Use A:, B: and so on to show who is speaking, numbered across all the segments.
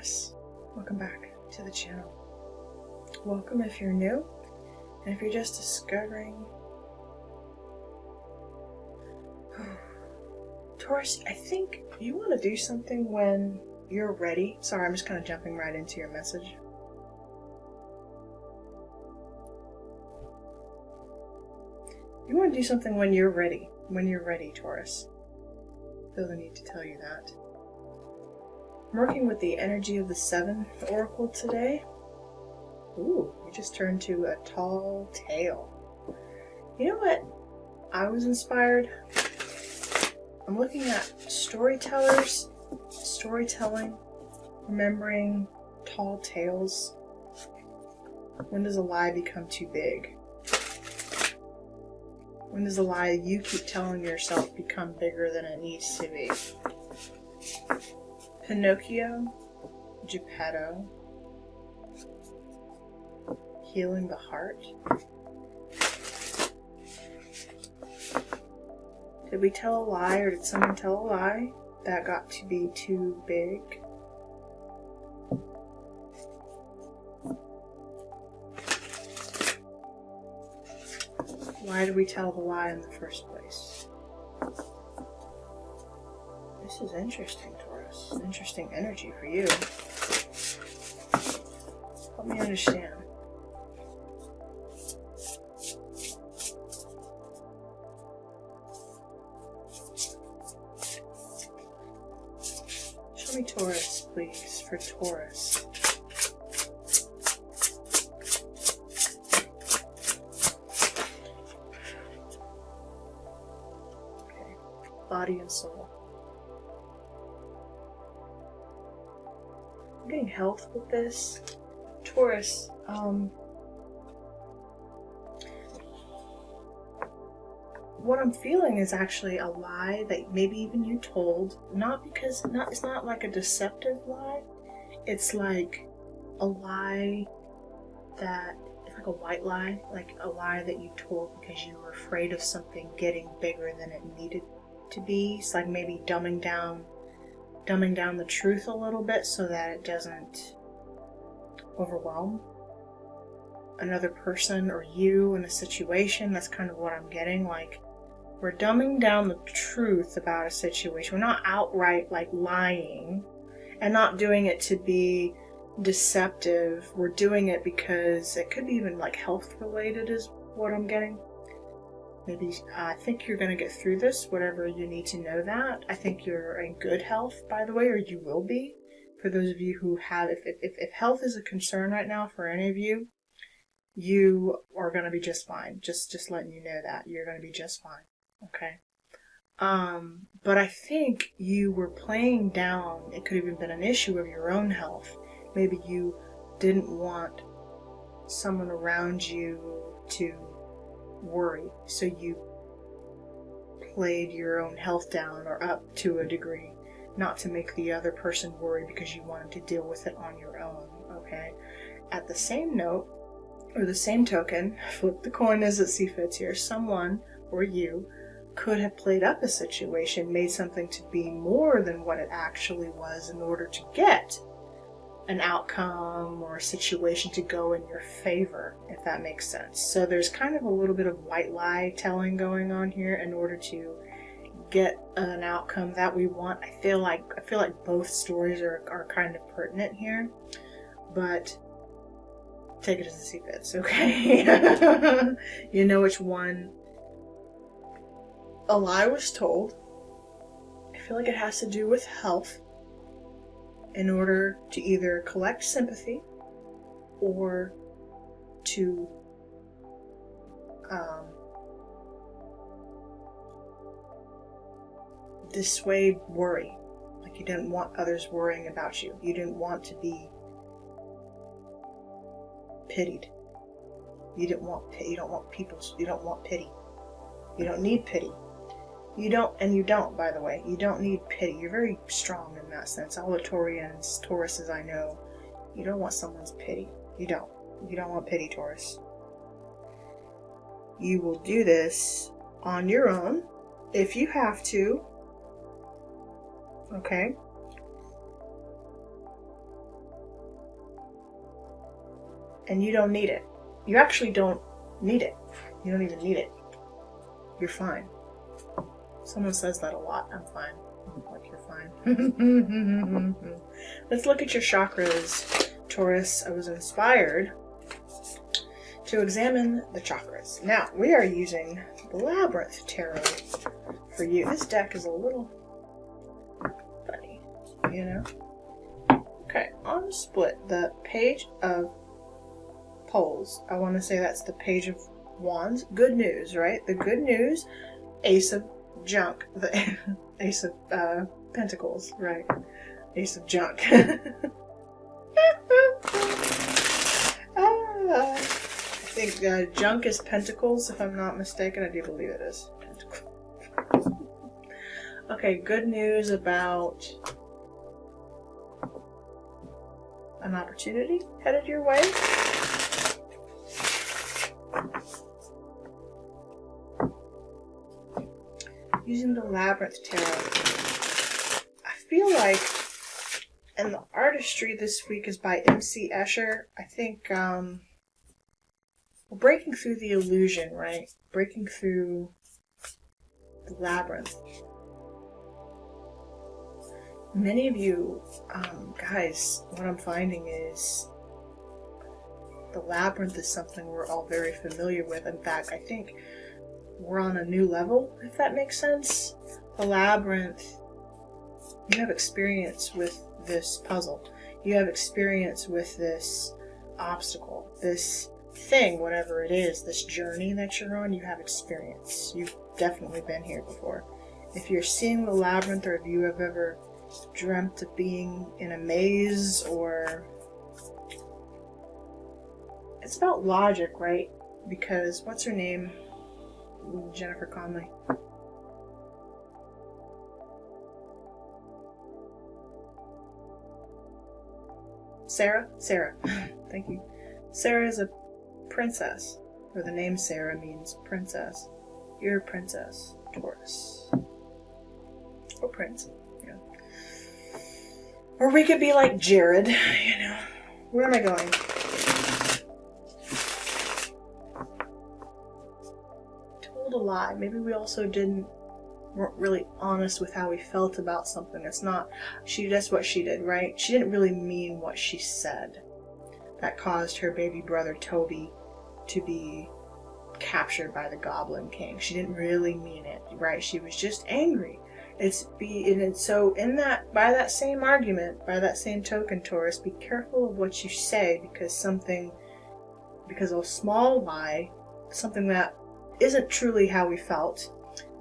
A: Taurus, welcome back to the channel. Welcome if you're new, and if you're just discovering. Taurus, I think you want to do something when you're ready. Sorry, I'm just kind of jumping right into your message. You want to do something when you're ready. When you're ready, Taurus. I feel the need to tell you that. I'm working with the energy of the 7 Oracle today. Ooh, we just turned to a tall tale. You know what? I was inspired. I'm looking at storytellers, storytelling, remembering tall tales. When does a lie become too big? When does a lie you keep telling yourself become bigger than it needs to be? Pinocchio, Geppetto, healing the heart. Did we tell a lie, or did someone tell a lie that got to be too big? Why did we tell the lie in the first place? This is interesting, Taurus. Interesting energy for you. Help me understand. Show me Taurus, please, for Taurus. Okay, body and soul. I'm getting health with this. Taurus, what I'm feeling is actually a lie that maybe even you told, it's not like a deceptive lie. It's like a lie that, it's like a white lie, like a lie that you told because you were afraid of something getting bigger than it needed to be. It's like maybe dumbing down the truth a little bit so that it doesn't overwhelm another person or you in a situation. That's kind of what I'm getting. Like, we're dumbing down the truth about a situation. We're not outright like lying and not doing it to be deceptive. We're doing it because it could be even like health related is what I'm getting. Maybe I think you're going to get through this, whatever you need to know that. I think you're in good health, by the way, or you will be. For those of you who have, if health is a concern right now for any of you, you are going to be just fine. Just letting you know that. You're going to be just fine. Okay? But I think you were playing down, it could have even been an issue of your own health. Maybe you didn't want someone around you to worry, so you played your own health down or up to a degree, not to make the other person worry because you wanted to deal with it on your own. Okay, at the same note, or the same token, flip the coin as it see fits here. Someone or you could have played up a situation, made something to be more than what it actually was in order to get an outcome or a situation to go in your favor, if that makes sense. So there's kind of a little bit of white lie telling going on here in order to get an outcome that we want. I feel like both stories are kind of pertinent here, but take it as it see fits, okay? You know which one a lie was told. I feel like it has to do with health, in order to either collect sympathy or to dissuade worry. Like, you didn't want others worrying about you. You didn't want to be pitied. You don't want pity. You don't want pity. You don't need pity. You don't, by the way, you don't need pity. You're very strong in that sense. All the Tauruses I know, you don't want someone's pity. You don't want pity, Taurus. You will do this on your own if you have to. Okay? and you don't need it. You actually don't need it. You don't even need it. You're fine. Someone says that a lot. I'm fine. Like, you're fine. Let's look at your chakras, Taurus. I was inspired to examine the chakras. Now, we are using the Labyrinth Tarot for you. This deck is a little funny, you know? Okay, on the split, the Page of Poles. I want to say that's the Page of Wands. Good news, right? The good news. Ace of Junk. The Ace of Pentacles, right? Ace of Junk. I think junk is pentacles, if I'm not mistaken. I do believe it is pentacles. Okay, good news about an opportunity headed your way. Using the Labyrinth Tarot. I feel like, and the artistry this week is by MC Escher. I think we're breaking through the illusion, right? Breaking through the labyrinth. Many of you, guys, what I'm finding is the labyrinth is something we're all very familiar with. In fact, I think we're on a new level, if that makes sense. The labyrinth, you have experience with this puzzle. You have experience with this obstacle, this thing, whatever it is, this journey that you're on. You have experience. You've definitely been here before. If you're seeing the labyrinth, or if you have ever dreamt of being in a maze, or it's about logic, right? Because what's her name? Jennifer Connelly. Sarah? Thank you. Sarah is a princess, or the name Sarah means princess. You're a princess, Taurus. Or prince, yeah. Or we could be like Jared, you know. Where am I going? Told a lie. Maybe we also weren't really honest with how we felt about something. That's what she did, right? She didn't really mean what she said. That caused her baby brother Toby to be captured by the Goblin King. She didn't really mean it, right? She was just angry. So by that same argument, by that same token, Taurus, be careful of what you say, because a small lie, something that isn't truly how we felt,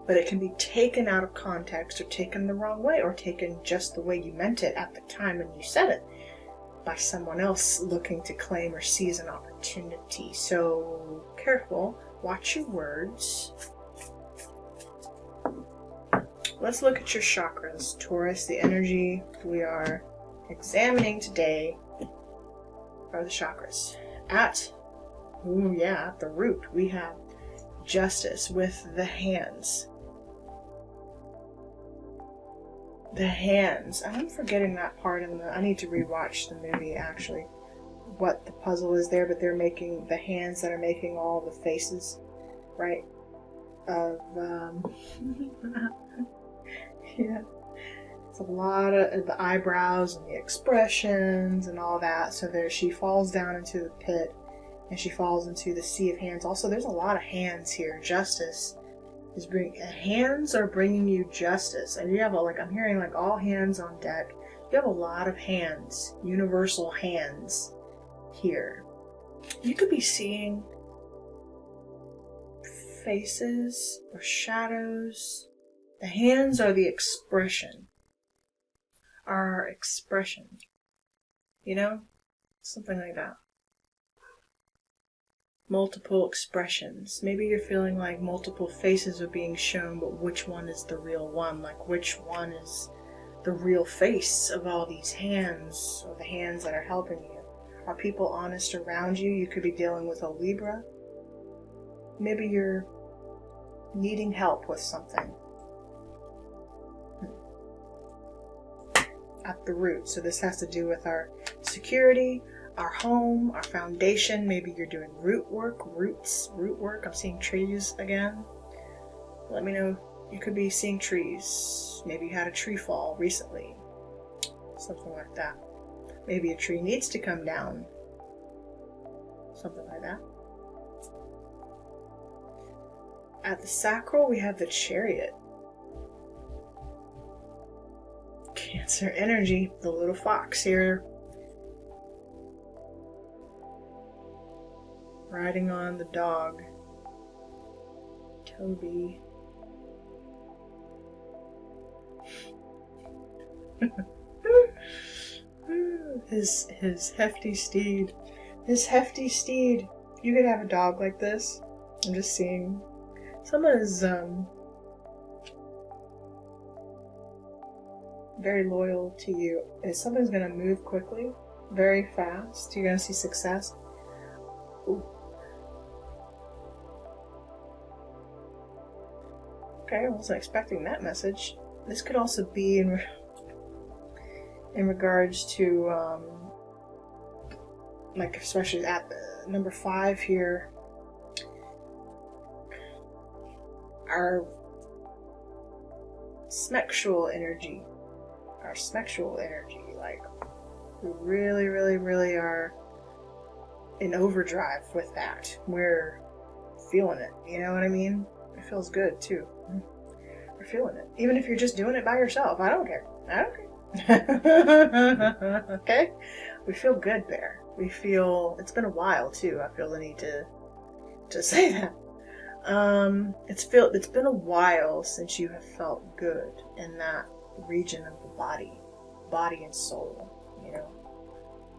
A: but it can be taken out of context, or taken the wrong way, or taken just the way you meant it at the time when you said it, by someone else looking to claim or seize an opportunity. So careful, watch your words. Let's look at your chakras, Taurus. The energy we are examining today are the chakras. At the root, we have Justice with the hands. The hands. I'm forgetting that part I need to rewatch the movie, actually. What the puzzle is there, but they're making the hands that are making all the faces, right? Of, yeah. It's a lot of the eyebrows and the expressions and all that. So she falls down into the pit, and she falls into the sea of hands. Also, there's a lot of hands here. Justice is hands are bringing you justice, and you have I'm hearing all hands on deck. You have a lot of hands, universal hands here. You could be seeing faces or shadows. The hands are the expression. Our expression. You know? Something like that. Multiple expressions. Maybe you're feeling like multiple faces are being shown, but which one is the real one? Which one is the real face of all these hands, or the hands that are helping you? Are people honest around you? You could be dealing with a Libra. Maybe you're needing help with something. At the root. So this has to do with our security, our home, our foundation. Maybe you're doing root work. I'm seeing trees again. Let me know. You could be seeing trees. Maybe you had a tree fall recently. Something like that. Maybe a tree needs to come down. Something like that. At the sacral, we have the Chariot. Cancer energy, the little fox here. Riding on the dog. Toby. His hefty steed. His hefty steed. You could have a dog like this. I'm just seeing. Someone is very loyal to you. If something's gonna move quickly, very fast, you're gonna see success. Ooh. Okay, I wasn't expecting that message. This could also be in regards to, like, especially at number 5 here, our sexual energy. Like, we really, really, really are in overdrive with that. We're feeling it, you know what I mean? It feels good too. We're feeling it. Even if you're just doing it by yourself, I don't care. Okay? We feel good there. We feel, it's been a while too. I feel the need to say that. It's been a while since you have felt good in that region of the body and soul, you know.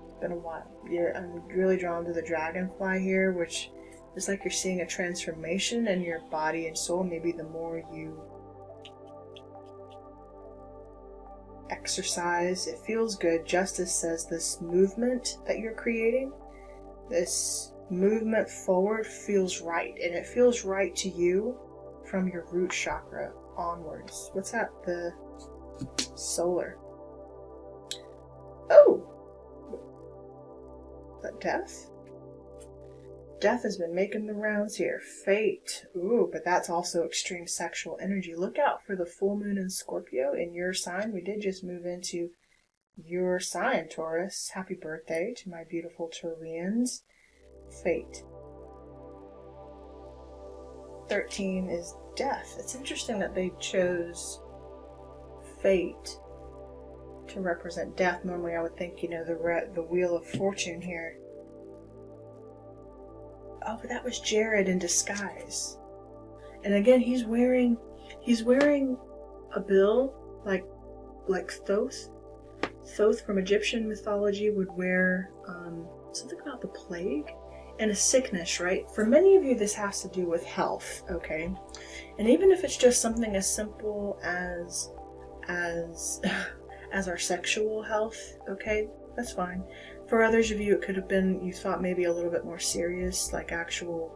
A: It's been a while. I'm really drawn to the dragonfly here, which is like you're seeing a transformation in your body and soul. Maybe the more you exercise, it feels good. Justice says this movement that you're creating, this movement forward feels right, and it feels right to you from your root chakra onwards. What's that? The solar. Oh! Is that death? Death has been making the rounds here. Fate. Ooh, but that's also extreme sexual energy. Look out for the full moon in Scorpio in your sign. We did just move into your sign, Taurus. Happy birthday to my beautiful Taurians. Fate. 13 is death. It's interesting that they chose fate to represent death. Normally I would think, you know, the Wheel of Fortune here. Oh, but that was Jared in disguise. And again, he's wearing a bill like Thoth. Thoth from Egyptian mythology would wear something about the plague and a sickness, right? For many of you, this has to do with health, okay? And even if it's just something as simple as our sexual health, okay, that's fine. For others of you, it could have been, you thought maybe a little bit more serious, like actual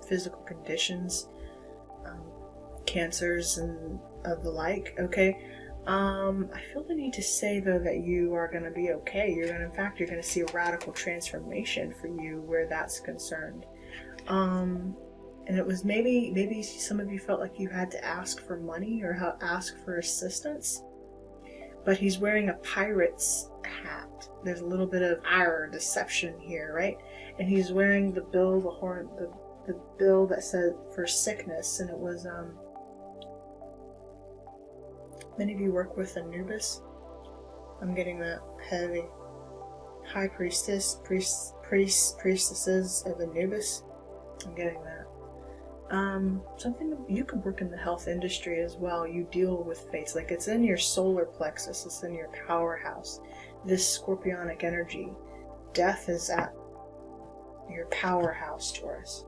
A: physical conditions, cancers and of the like, okay? I feel the need to say, though, that you are going to be okay. In fact, you're going to see a radical transformation for you where that's concerned. And it was maybe some of you felt like you had to ask for money or ask for assistance. But he's wearing a pirate's hat. There's a little bit of deception here, right? And he's wearing the bill, the bill that said for sickness, and it was many of you work with Anubis. I'm getting that heavy. High priestesses of Anubis. I'm getting that. Something you could work in the health industry as well. You deal with fates, like it's in your solar plexus, it's in your powerhouse. This scorpionic energy, death is at your powerhouse, Taurus.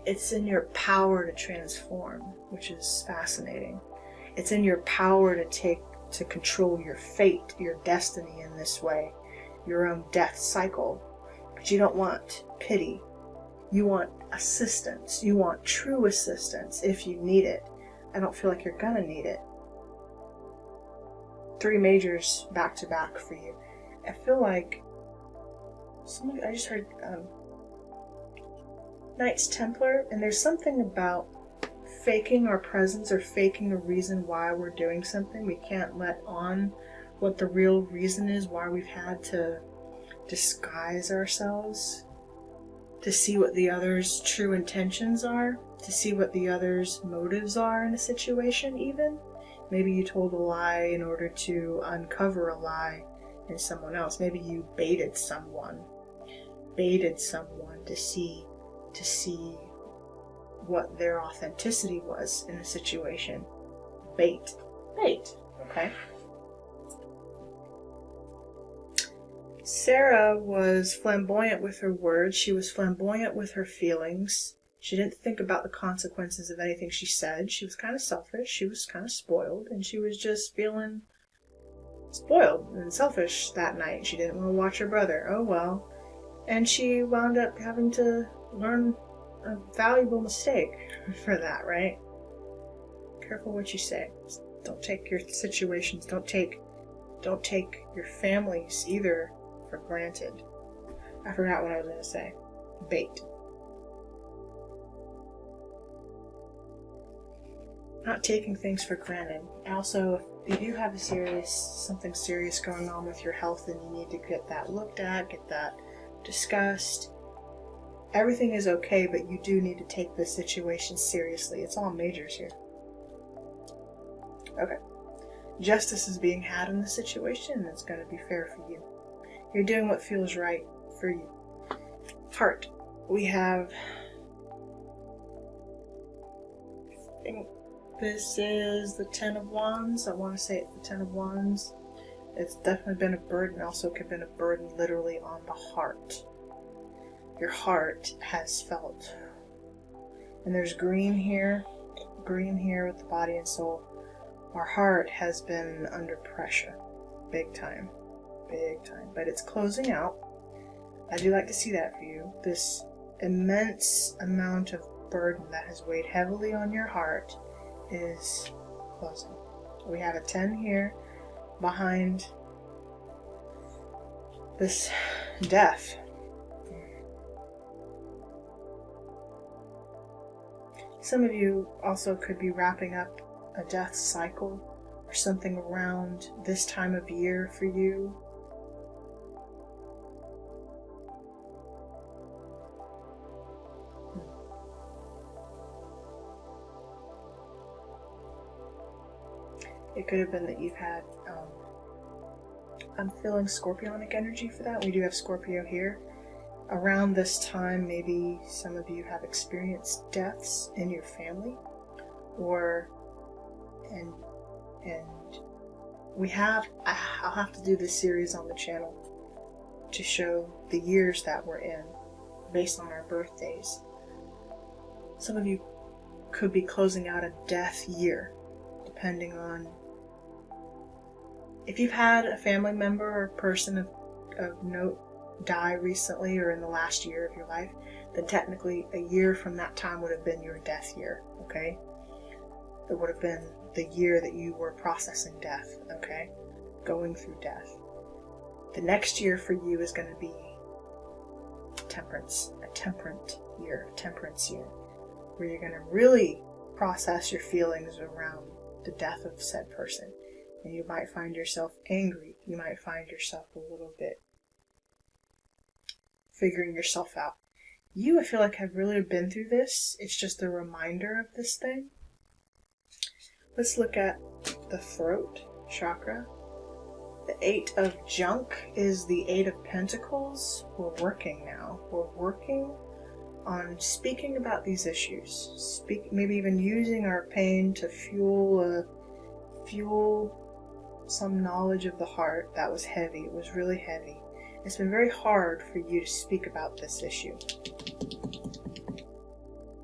A: It's in your power to transform, which is fascinating. It's in your power to control your fate, your destiny in this way, your own death cycle. But you don't want pity. You want assistance. You want true assistance if you need it. I don't feel like you're gonna need it. 3 majors back to back for you. I feel like I just heard Knights Templar, and there's something about faking our presence or faking a reason why we're doing something. We can't let on what the real reason is why we've had to disguise ourselves, to see what the other's true intentions are, to see what the other's motives are in a situation even. Maybe you told a lie in order to uncover a lie in someone else. Maybe you baited someone to see what their authenticity was in the situation. Bait, okay? Sarah was flamboyant with her words. She was flamboyant with her feelings. She didn't think about the consequences of anything she said. She was kind of selfish. She was kind of spoiled. And she was just feeling spoiled and selfish that night. She didn't want to watch her brother. Oh well. And she wound up having to learn a valuable mistake for that, right? Careful what you say. Don't take your situations, don't take your families either for granted. I forgot what I was going to say. Bait. Not taking things for granted. Also, if you have something serious going on with your health, then you need to get that looked at, get that discussed. Everything is okay, but you do need to take this situation seriously. It's all majors here. Okay. Justice is being had in the situation, and it's going to be fair for you. You're doing what feels right for you. Heart. We have... I think this is the Ten of Wands. I want to say it's the Ten of Wands. It's definitely been a burden. Also could have been a burden literally on the heart. Your heart has felt. And there's green here with the body and soul. Our heart has been under pressure. Big time. But it's closing out. I do like to see that for you. This immense amount of burden that has weighed heavily on your heart is closing. We have a 10 here behind this death. Some of you also could be wrapping up a death cycle or something around this time of year for you. It could have been that you've had, I'm feeling scorpionic energy for that. We do have Scorpio here. Around this time, maybe some of you have experienced deaths in your family, and I'll have to do this series on the channel to show the years that we're in based on our birthdays. Some of you could be closing out a death year, depending on if you've had a family member or person of note die recently or in the last year of your life, then technically a year from that time would have been your death year, okay? It would have been the year that you were processing death, okay? Going through death. The next year for you is going to be temperance, a temperance year, where you're going to really process your feelings around the death of said person. And you might find yourself angry. You might find yourself a little bit figuring yourself out. I feel like have really been through this. It's just a reminder of this thing. Let's look at the throat chakra. The 8 of junk is the 8 of pentacles. We're working now. We're working on speaking about these issues. Maybe even using our pain to fuel some knowledge of the heart that was heavy. It was really heavy. It's been very hard for you to speak about this issue.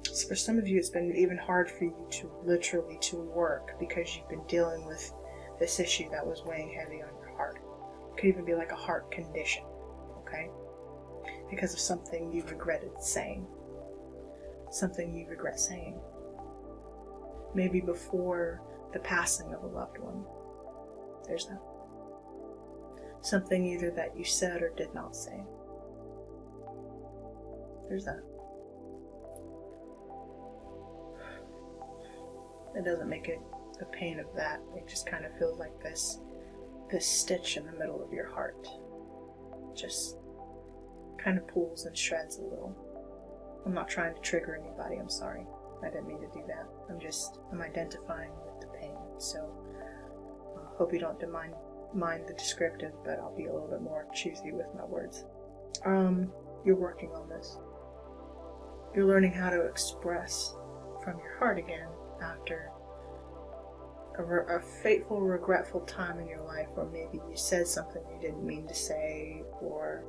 A: So for some of you, it's been even hard for you to literally to work because you've been dealing with this issue that was weighing heavy on your heart. It could even be like a heart condition, okay? Because of something you regretted saying. Something you regret saying. Maybe before the passing of a loved one. There's that. Something either that you said or did not say. There's that. It doesn't make it the pain of that. It just kind of feels like this stitch in the middle of your heart. Just kind of pulls and shreds a little. I'm not trying to trigger anybody, I'm sorry. I didn't mean to do that. I'm identifying with the pain. So I hope you don't mind the descriptive, but I'll be a little bit more choosy with my words. You're working on this. You're learning how to express from your heart again after a fateful, regretful time in your life, or maybe you said something you didn't mean to say, or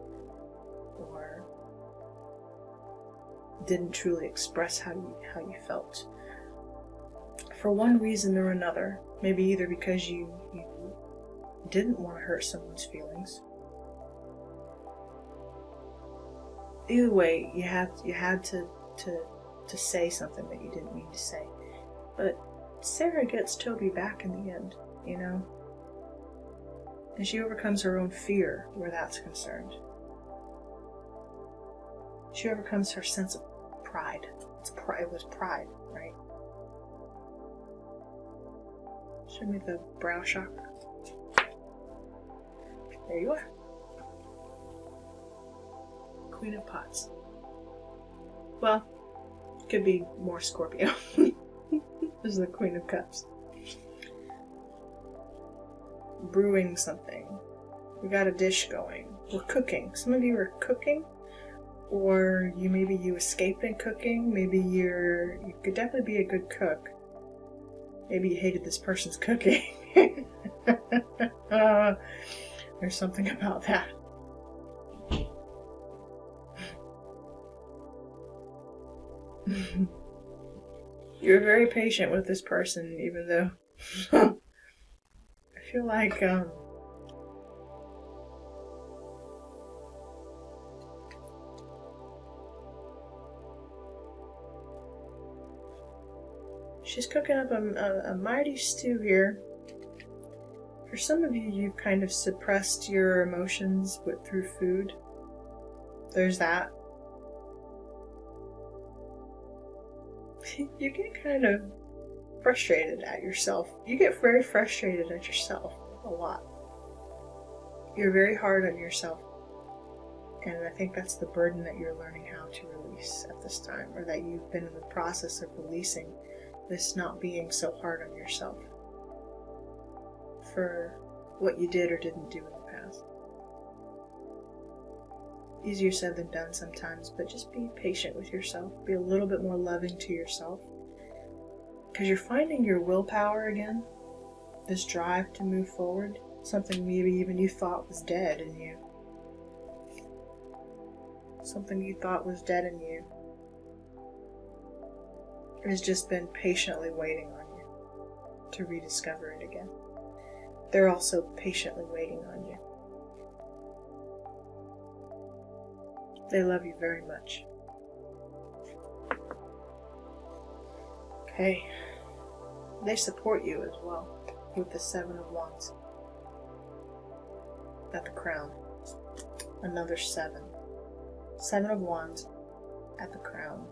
A: didn't truly express how you felt. For one reason or another, maybe either because you didn't want to hurt someone's feelings. Either way, you had to say something that you didn't mean to say. But Sarah gets Toby back in the end, you know? And she overcomes her own fear where that's concerned. She overcomes her sense of pride. It was pride, right? Show me the brow chakra. There you are. Queen of Pots. Well, could be more Scorpio. This is the Queen of Cups. Brewing something. We got a dish going. We're cooking. Some of you are cooking, or maybe you escaped in cooking. Maybe you could definitely be a good cook. Maybe you hated this person's cooking. There's something about that. You're very patient with this person, even though I feel like she's cooking up a mighty stew here. For some of you, you've kind of suppressed your emotions through food. There's that. You get kind of frustrated at yourself. You get very frustrated at yourself a lot. You're very hard on yourself. And I think that's the burden that you're learning how to release at this time, or that you've been in the process of releasing, this not being so hard on yourself for what you did or didn't do in the past. Easier said than done sometimes, but just be patient with yourself. Be a little bit more loving to yourself. Because you're finding your willpower again. This drive to move forward. Something maybe even you thought was dead in you. Something you thought was dead in you has just been patiently waiting on you to rediscover it again. They're also patiently waiting on you. They love you very much. Okay. They support you as well with the 7 of Wands at the crown. Another 7. 7 of Wands at the crown.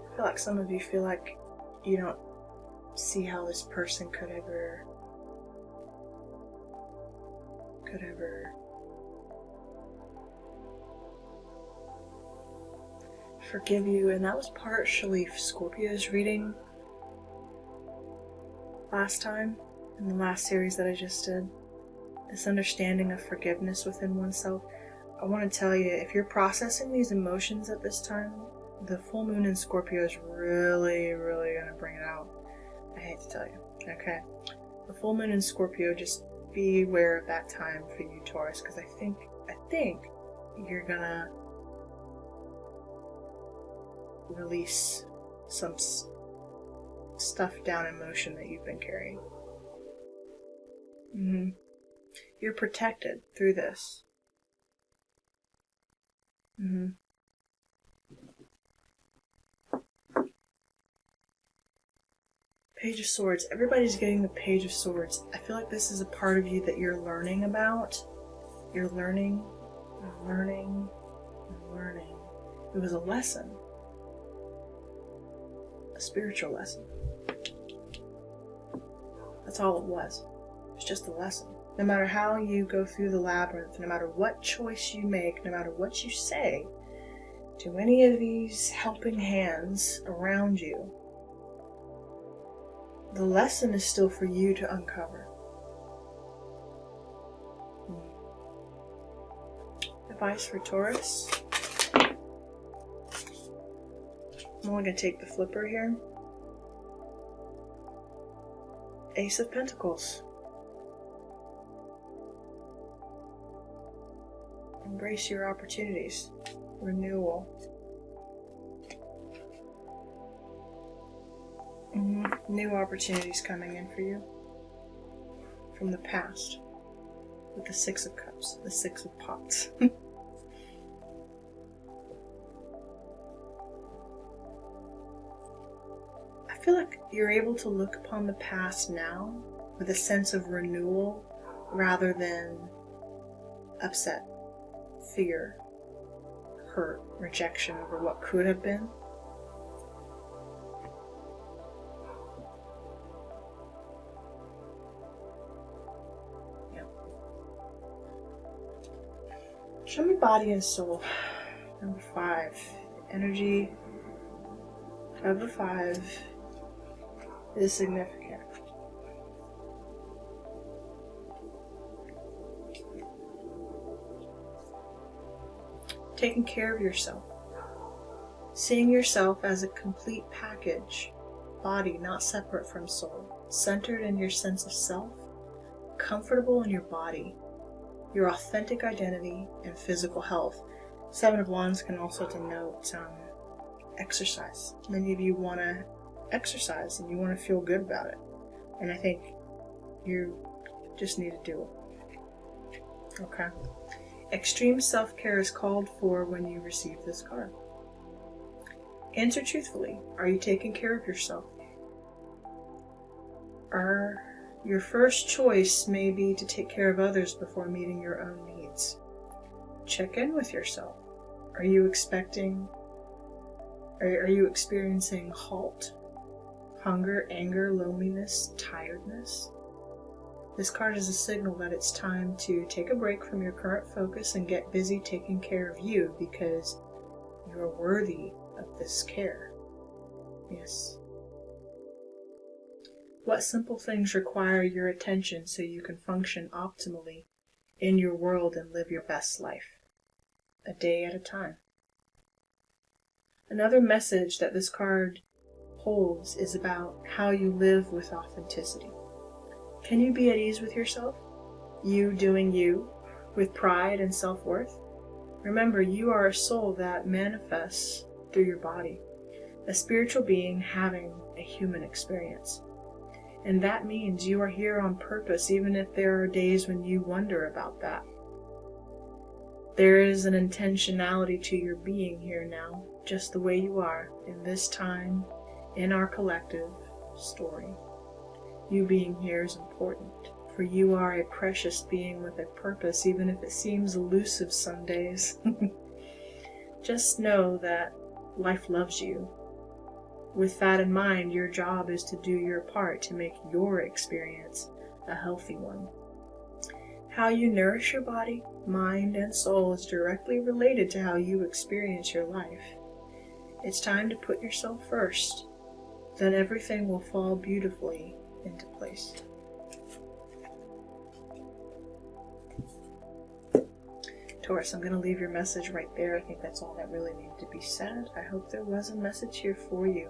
A: I feel like some of you feel like you don't see how this person could ever forgive you, and that was partially Scorpio's reading last time, in the last series that I just did. This understanding of forgiveness within oneself. I want to tell you, if you're processing these emotions at this time, the full moon in Scorpio is really, really going to bring it out. I hate to tell you. Okay. The full moon in Scorpio, just be aware of that time for you, Taurus, because I think you're gonna release some stuff down in motion that you've been carrying. You're protected through this. Page of Swords. Everybody's getting the Page of Swords. I feel like this is a part of you that you're learning about. You're learning. It was a lesson. A spiritual lesson. That's all it was. It's just a lesson. No matter how you go through the labyrinth, no matter what choice you make, no matter what you say to any of these helping hands around you, the lesson is still for you to uncover. Advice for Taurus. I'm only going to take the flipper here. Ace of Pentacles. Embrace your opportunities. Renewal. New opportunities coming in for you from the past with the Six of Cups, the Six of Pots. I feel like you're able to look upon the past now with a sense of renewal rather than upset, fear, hurt, rejection over what could have been. Show me body and soul. Number 5. Energy. Number 5 is significant. Taking care of yourself. Seeing yourself as a complete package. Body not separate from soul. Centered in your sense of self. Comfortable in your body. Your authentic identity and physical health. 7 of Wands can also denote exercise. Many of you want to exercise and you want to feel good about it. And I think you just need to do it. Okay. Extreme self-care is called for when you receive this card. Answer truthfully. Are you taking care of yourself? Your first choice may be to take care of others before meeting your own needs. Check in with yourself. Are you experiencing halt? Hunger, anger, loneliness, tiredness? This card is a signal that it's time to take a break from your current focus and get busy taking care of you because you're worthy of this care. Yes. What simple things require your attention so you can function optimally in your world and live your best life? A day at a time. Another message that this card holds is about how you live with authenticity. Can you be at ease with yourself? You doing you, with pride and self-worth? Remember, you are a soul that manifests through your body, a spiritual being having a human experience. And that means you are here on purpose, even if there are days when you wonder about that. There is an intentionality to your being here now, just the way you are, in this time, in our collective story. You being here is important, for you are a precious being with a purpose, even if it seems elusive some days. Just know that life loves you. With that in mind, your job is to do your part to make your experience a healthy one. How you nourish your body, mind, and soul is directly related to how you experience your life. It's time to put yourself first. Then everything will fall beautifully into place. Taurus, I'm going to leave your message right there. I think that's all that really needed to be said. I hope there was a message here for you.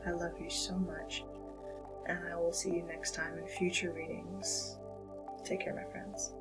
A: I love you so much. And I will see you next time in future readings. Take care, my friends.